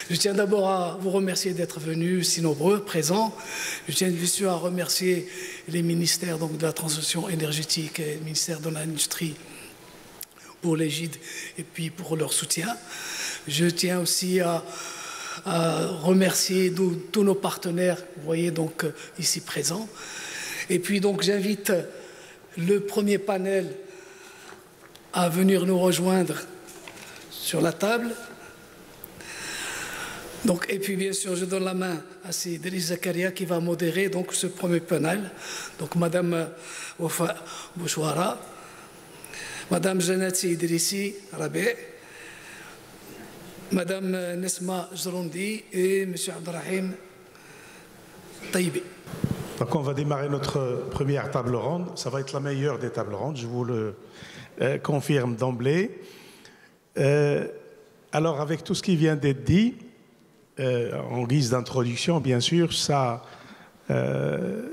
Je tiens d'abord à vous remercier d'être venus si nombreux, présents. Je tiens bien sûr à remercier les ministères donc, de la transition énergétique et le ministère de l'Industrie pour l'égide et puis pour leur soutien. Je tiens aussi à remercier tous nos partenaires, vous voyez donc ici présents. Et puis donc j'invite le premier panel à venir nous rejoindre sur la table. Donc, et puis bien sûr, je donne la main à Idriss Zakaria qui va modérer donc, ce premier panel. Donc Madame Wafa Bouchouara, Madame Janati Idrissi Rabé, Madame Nesma Jrondi et Monsieur Abdelrahim Taïbi. Donc on va démarrer notre première table ronde. Ça va être la meilleure des tables rondes, je vous le confirme d'emblée. Alors avec tout ce qui vient d'être dit, en guise d'introduction, bien sûr, ça,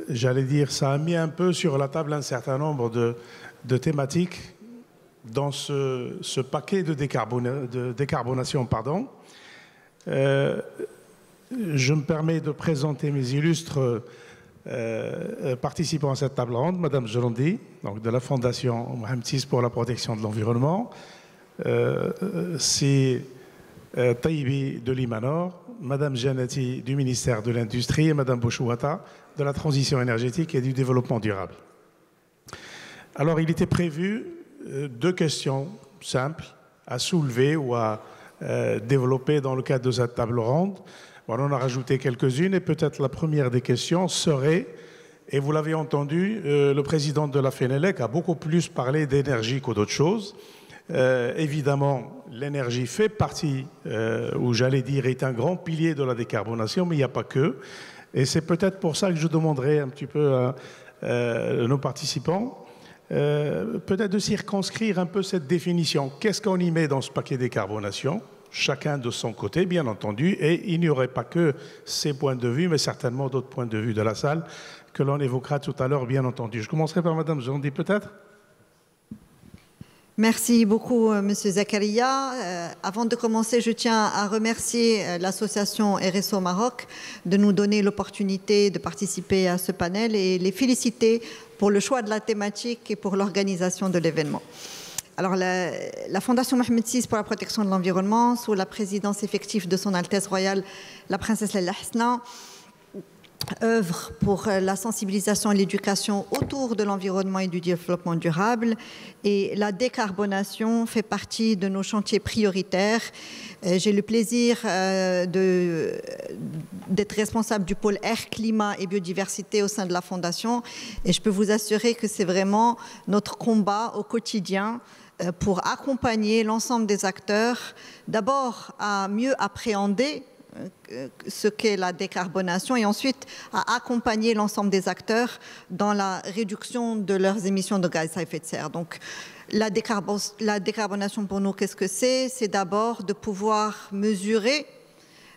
j'allais dire, ça a mis un peu sur la table un certain nombre de thématiques dans ce paquet de décarbonation. Pardon. Je me permets de présenter mes illustres participants à cette table ronde, Madame Jrondi, donc de la Fondation Mohamed VI pour la protection de l'environnement, c'est Taïbi de Limanor, Madame Janati du ministère de l'Industrie et Madame Bouchouata de la transition énergétique et du développement durable. Alors, il était prévu deux questions simples à soulever ou à développer dans le cadre de cette table ronde. Bon, on en a rajouté quelques-unes et peut-être la première des questions serait, et vous l'avez entendu, le président de la FENELEC a beaucoup plus parlé d'énergie que d'autres choses. Évidemment, l'énergie fait partie, ou j'allais dire, est un grand pilier de la décarbonation, mais il n'y a pas que. Et c'est peut-être pour ça que je demanderai un petit peu à nos participants, peut-être de circonscrire un peu cette définition. Qu'est-ce qu'on y met dans ce paquet décarbonation ? Chacun de son côté, bien entendu, et il n'y aurait pas que ces points de vue, mais certainement d'autres points de vue de la salle que l'on évoquera tout à l'heure, bien entendu. Je commencerai par Madame Jrondi, peut-être. Merci beaucoup, Monsieur Zakaria. Avant de commencer, je tiens à remercier l'association RSO Maroc de nous donner l'opportunité de participer à ce panel et les féliciter pour le choix de la thématique et pour l'organisation de l'événement. Alors, la Fondation Mohamed VI pour la protection de l'environnement, sous la présidence effective de Son Altesse Royale, la Princesse Laila Hasna, œuvre pour la sensibilisation et l'éducation autour de l'environnement et du développement durable. Et la décarbonation fait partie de nos chantiers prioritaires. J'ai le plaisir d'être responsable du pôle Air, Climat et Biodiversité au sein de la Fondation. Et je peux vous assurer que c'est vraiment notre combat au quotidien pour accompagner l'ensemble des acteurs, d'abord à mieux appréhender ce qu'est la décarbonation et ensuite à accompagner l'ensemble des acteurs dans la réduction de leurs émissions de gaz à effet de serre. Donc, la décarbonation pour nous, qu'est-ce que c'est? C'est d'abord de pouvoir mesurer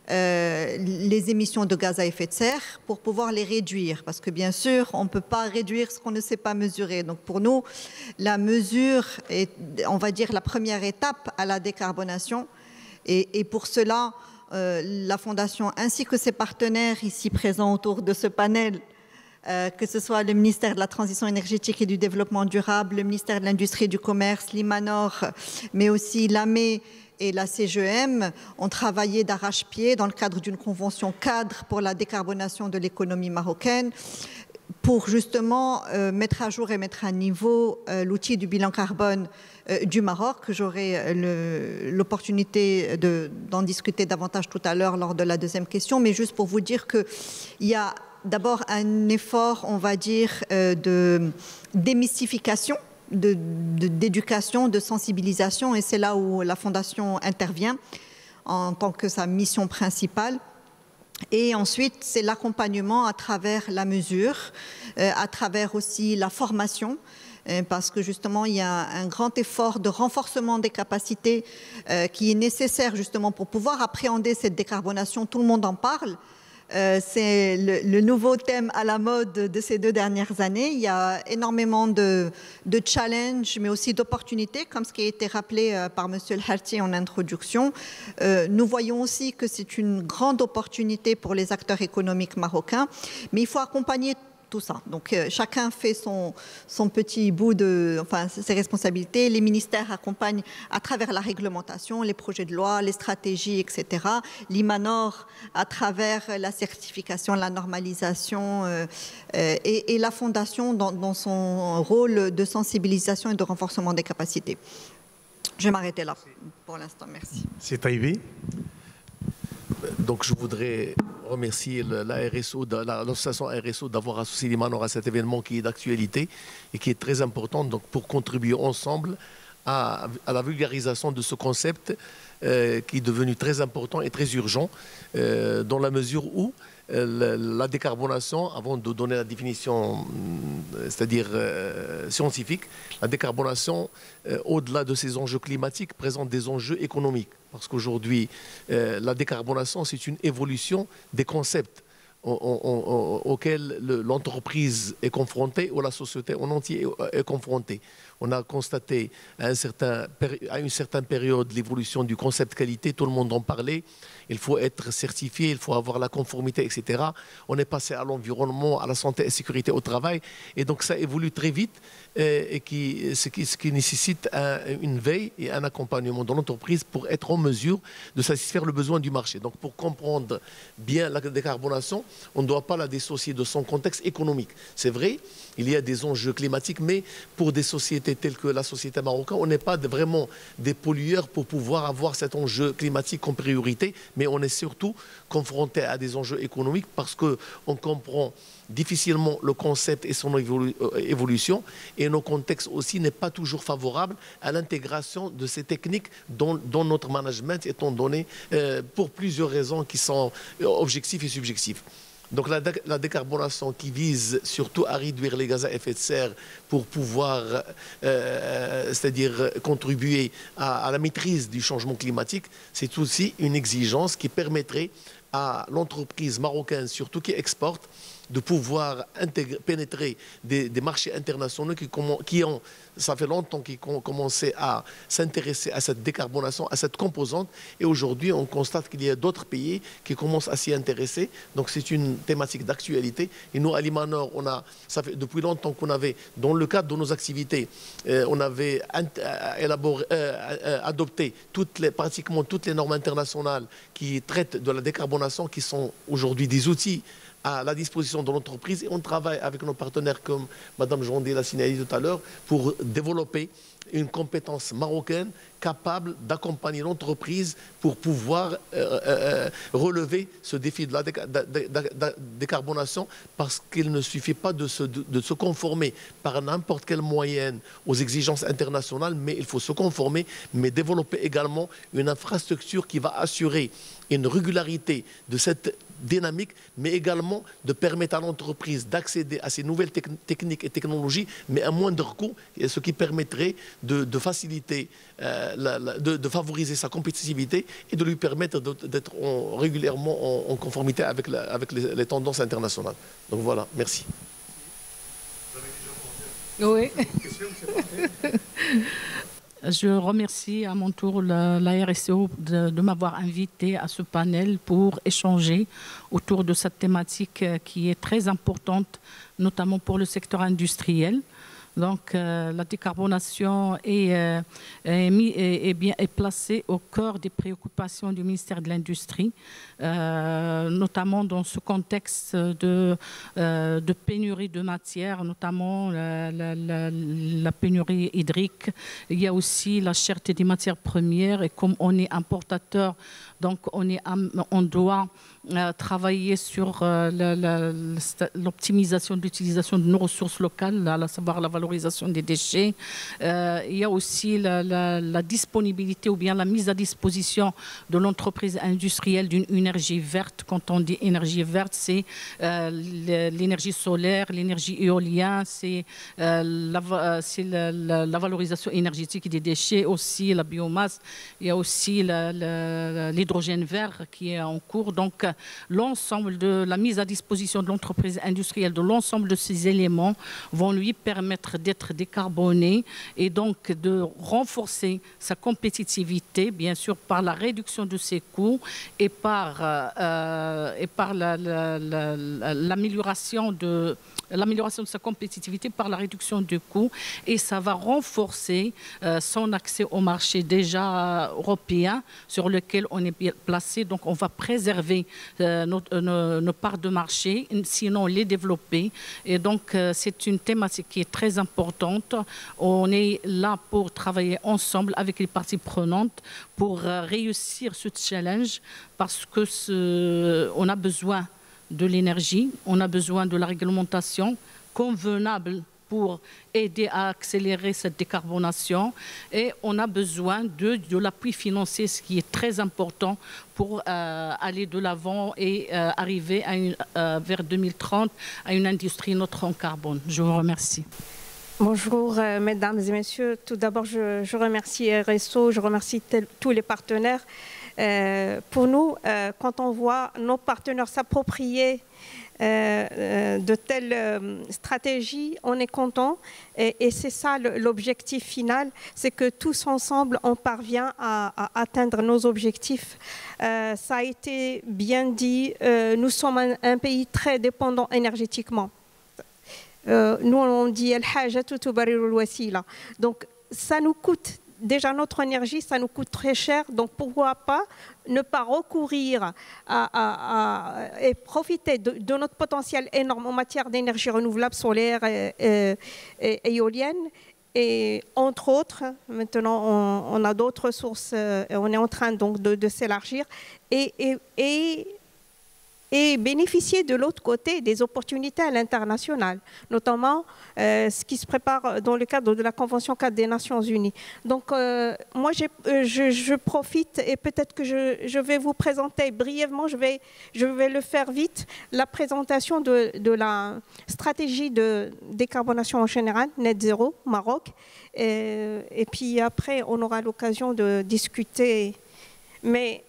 les émissions de gaz à effet de serre pour pouvoir les réduire. Parce que bien sûr, on ne peut pas réduire ce qu'on ne sait pas mesurer. Donc pour nous, la mesure est, on va dire, la première étape à la décarbonation. Et pour cela, la Fondation ainsi que ses partenaires ici présents autour de ce panel, que ce soit le ministère de la Transition énergétique et du Développement durable, le ministère de l'Industrie et du Commerce, l'IMANOR, mais aussi l'AME et la CGEM, ont travaillé d'arrache-pied dans le cadre d'une convention cadre pour la décarbonation de l'économie marocaine pour justement mettre à jour et mettre à niveau l'outil du bilan carbone du Maroc. J'aurai l'opportunité d'en discuter davantage tout à l'heure lors de la deuxième question, mais juste pour vous dire qu'il y a d'abord un effort, on va dire, de démystification, d'éducation, de sensibilisation, et c'est là où la Fondation intervient en tant que sa mission principale. Et ensuite, c'est l'accompagnement à travers la mesure, à travers aussi la formation, parce que justement, il y a un grand effort de renforcement des capacités qui est nécessaire justement pour pouvoir appréhender cette décarbonation. Tout le monde en parle, C'est le nouveau thème à la mode de ces 2 dernières années. Il y a énormément de challenges, mais aussi d'opportunités, comme ce qui a été rappelé par M. El Harti en introduction. Nous voyons aussi que c'est une grande opportunité pour les acteurs économiques marocains, mais il faut accompagner tout ça. Donc, chacun fait son petit bout ses responsabilités. Les ministères accompagnent à travers la réglementation, les projets de loi, les stratégies, etc. L'IMANOR à travers la certification, la normalisation et la Fondation dans son rôle de sensibilisation et de renforcement des capacités. Je vais m'arrêter là pour l'instant. Merci. C'est Taïbi. Donc, je voudrais remercier l'association RSO d'avoir associé l'IMANOR à cet événement qui est d'actualité et qui est très important donc, pour contribuer ensemble à la vulgarisation de ce concept qui est devenu très important et très urgent dans la mesure où la décarbonation, avant de donner la définition, c'est-à-dire scientifique, la décarbonation, au-delà de ces enjeux climatiques, présente des enjeux économiques. Parce qu'aujourd'hui, la décarbonation, c'est une évolution des concepts auxquels l'entreprise est confrontée ou la société en entier est confrontée. On a constaté à une certaine période l'évolution du concept qualité, tout le monde en parlait. Il faut être certifié, il faut avoir la conformité, etc. On est passé à l'environnement, à la santé et sécurité au travail. Et donc ça évolue très vite, ce qui nécessite une veille et un accompagnement de l'entreprise pour être en mesure de satisfaire le besoin du marché. Donc pour comprendre bien la décarbonation, on ne doit pas la dissocier de son contexte économique. C'est vrai, il y a des enjeux climatiques, mais pour des sociétés telles que la société marocaine, on n'est pas vraiment des pollueurs pour pouvoir avoir cet enjeu climatique comme priorité, mais on est surtout confronté à des enjeux économiques parce qu'on comprend difficilement le concept et son évolution, et nos contextes aussi n'est pas toujours favorable à l'intégration de ces techniques dans notre management, étant donné pour plusieurs raisons qui sont objectives et subjectives. Donc la décarbonation qui vise surtout à réduire les gaz à effet de serre pour pouvoir, c'est-à-dire contribuer à la maîtrise du changement climatique, c'est aussi une exigence qui permettrait à l'entreprise marocaine, surtout qui exporte, de pouvoir pénétrer des marchés internationaux qui ont, ça fait longtemps qu'ils ont commencé à s'intéresser à cette décarbonation, à cette composante. Et aujourd'hui, on constate qu'il y a d'autres pays qui commencent à s'y intéresser. Donc c'est une thématique d'actualité. Et nous, à l'IMANOR, ça fait depuis longtemps qu'on avait, dans le cadre de nos activités, on avait adopté pratiquement toutes les normes internationales qui traitent de la décarbonation, qui sont aujourd'hui des outils à la disposition de l'entreprise, et on travaille avec nos partenaires comme Mme Jondé l'a signalé tout à l'heure pour développer une compétence marocaine capable d'accompagner l'entreprise pour pouvoir relever ce défi de la décarbonation, parce qu'il ne suffit pas de se conformer par n'importe quelle moyenne aux exigences internationales, mais il faut se conformer, mais développer également une infrastructure qui va assurer une régularité de cette dynamique, mais également de permettre à l'entreprise d'accéder à ces nouvelles techniques et technologies, mais à moindre coût, ce qui permettrait de faciliter, de favoriser sa compétitivité et de lui permettre d'être régulièrement en conformité avec les tendances internationales. Donc voilà, merci. Oui. Je remercie à mon tour la RSO de m'avoir invité à ce panel pour échanger autour de cette thématique qui est très importante, notamment pour le secteur industriel. Donc la décarbonation est placée au cœur des préoccupations du ministère de l'Industrie, notamment dans ce contexte de pénurie de matières, notamment la pénurie hydrique. Il y a aussi la cherté des matières premières, et comme on est importateur, donc on doit travailler sur l'optimisation de l'utilisation de nos ressources locales, à savoir la valorisation valorisation des déchets. Il y a aussi la disponibilité ou bien la mise à disposition de l'entreprise industrielle d'une énergie verte. Quand on dit énergie verte, c'est l'énergie solaire, l'énergie éolienne, c'est la valorisation énergétique des déchets, aussi la biomasse. Il y a aussi l'hydrogène vert qui est en cours. Donc, l'ensemble de la mise à disposition de l'entreprise industrielle, de l'ensemble de ces éléments vont lui permettre d'être décarboné et donc de renforcer sa compétitivité, bien sûr, par la réduction de ses coûts et par l'amélioration de sa compétitivité par la réduction du coût, et ça va renforcer son accès au marché déjà européen sur lequel on est placé. Donc on va préserver nos parts de marché, sinon les développer. Et donc c'est une thématique qui est très importante. On est là pour travailler ensemble avec les parties prenantes pour réussir ce challenge, parce que on a besoin de l'énergie, on a besoin de la réglementation convenable pour aider à accélérer cette décarbonation, et on a besoin de l'appui financier, ce qui est très important pour aller de l'avant et arriver vers 2030 à une industrie neutre en carbone. Je vous remercie. Bonjour mesdames et messieurs. Tout d'abord, je remercie RSO, je remercie tous les partenaires. Pour nous, quand on voit nos partenaires s'approprier de telles stratégies, on est content, et c'est ça l'objectif final, c'est que tous ensemble on parvient à atteindre nos objectifs. Ça a été bien dit, nous sommes un pays très dépendant énergétiquement. Nous on dit al-hajatu tubarrirul wasila. Donc ça nous coûte déjà, notre énergie, ça nous coûte très cher, donc pourquoi pas ne pas recourir et profiter de notre potentiel énorme en matière d'énergie renouvelable, solaire et éolienne. Et entre autres, maintenant on a d'autres sources, on est en train donc de s'élargir et bénéficier de l'autre côté des opportunités à l'international, notamment ce qui se prépare dans le cadre de la Convention cadre des Nations Unies. Donc moi je profite, et peut-être que je vais vous présenter brièvement, je vais le faire vite, la présentation de la stratégie de décarbonation en général, Net Zero, Maroc, et puis après on aura l'occasion de discuter, mais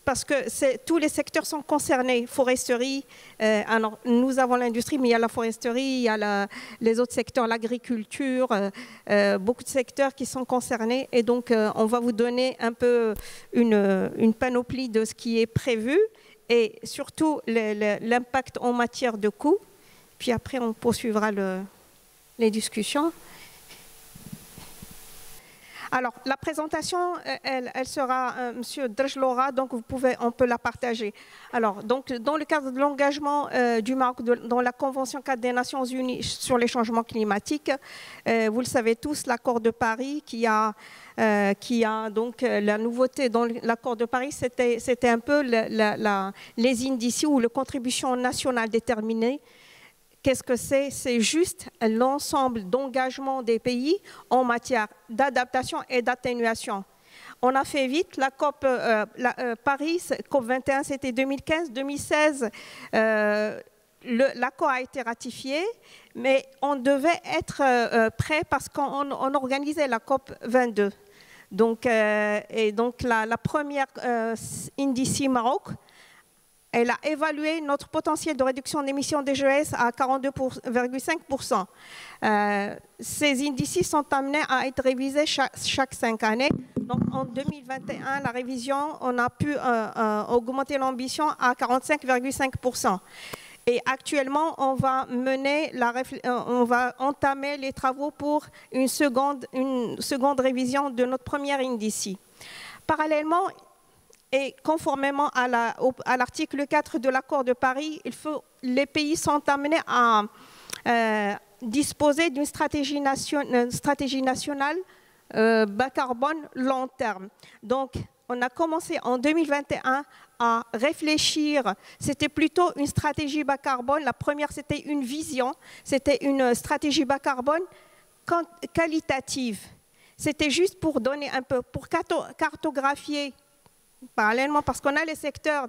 parce que tous les secteurs sont concernés, foresterie, alors nous avons l'industrie, mais il y a la foresterie, il y a les autres secteurs, l'agriculture, beaucoup de secteurs qui sont concernés, et donc on va vous donner un peu une panoplie de ce qui est prévu, et surtout l'impact en matière de coûts, puis après on poursuivra les discussions. Alors, la présentation, elle sera, Monsieur Drjlora, donc on peut la partager. Alors, donc, dans le cadre de l'engagement du Maroc dans la Convention cadre des Nations Unies sur les changements climatiques, vous le savez tous, l'accord de Paris qui a donc la nouveauté dans l'accord de Paris, c'était un peu les indices ou les contributions nationales déterminées. Qu'est-ce que c'est? C'est juste l'ensemble d'engagements des pays en matière d'adaptation et d'atténuation. On a fait vite, la COP Paris, COP 21, c'était 2015, 2016, l'accord a été ratifié, mais on devait être prêt parce qu'on organisait la COP 22. Donc, et donc la première indice Maroc, elle a évalué notre potentiel de réduction d'émissions de GES à 42,5%. Ces indices sont amenés à être révisés chaque 5 années. Donc en 2021, la révision, on a pu augmenter l'ambition à 45,5%. Et actuellement, on va entamer les travaux pour une seconde révision de notre première indice. Parallèlement, et conformément à l'article 4 de l'accord de Paris, les pays sont amenés à disposer d'une stratégie nationale bas carbone long terme. Donc, on a commencé en 2021 à réfléchir. C'était plutôt une stratégie bas carbone. La première, c'était une vision. C'était une stratégie bas carbone qualitative. C'était juste pour donner un peu, pour cartographier parallèlement, parce qu'on a les secteurs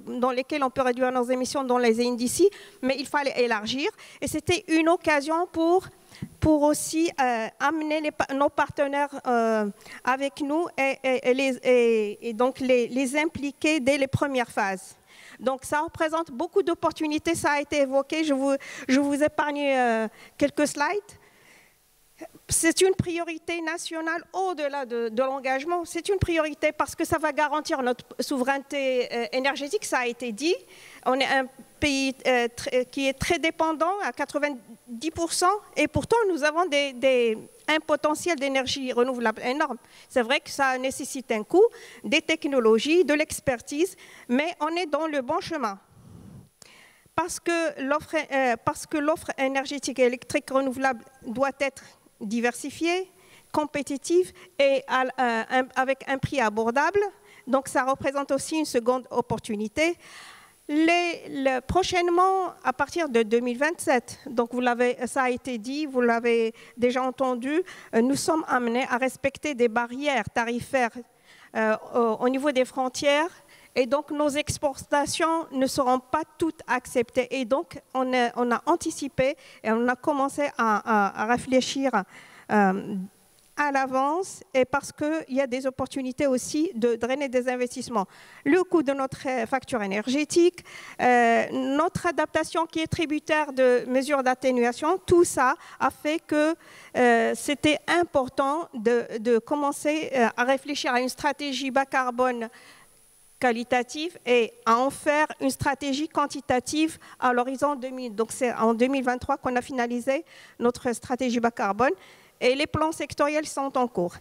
dans lesquels on peut réduire nos émissions dans les indices, mais il fallait élargir. Et c'était une occasion pour aussi amener nos partenaires avec nous et donc les impliquer dès les premières phases. Donc ça représente beaucoup d'opportunités, ça a été évoqué, je vous épargne quelques slides. C'est une priorité nationale au-delà de l'engagement. C'est une priorité parce que ça va garantir notre souveraineté énergétique, ça a été dit. On est un pays qui est très dépendant à 90% et pourtant nous avons un potentiel d'énergie renouvelable énorme. C'est vrai que ça nécessite un coût, des technologies, de l'expertise, mais on est dans le bon chemin. Parce que l'offre énergétique et électrique renouvelable doit être diversifiée, compétitive et avec un prix abordable. Donc ça représente aussi une seconde opportunité. Prochainement, à partir de 2027, donc ça a été dit, vous l'avez déjà entendu, nous sommes amenés à respecter des barrières tarifaires au niveau des frontières. Et donc, nos exportations ne seront pas toutes acceptées. Et donc, on a anticipé et on a commencé à réfléchir à l'avance et parce qu'il y a des opportunités aussi de drainer des investissements. Le coût de notre facture énergétique, notre adaptation qui est tributaire de mesures d'atténuation, tout ça a fait que c'était important de commencer à réfléchir à une stratégie bas carbone qualitative et à en faire une stratégie quantitative à l'horizon 2000. Donc c'est en 2023 qu'on a finalisé notre stratégie bas carbone et les plans sectoriels sont en cours.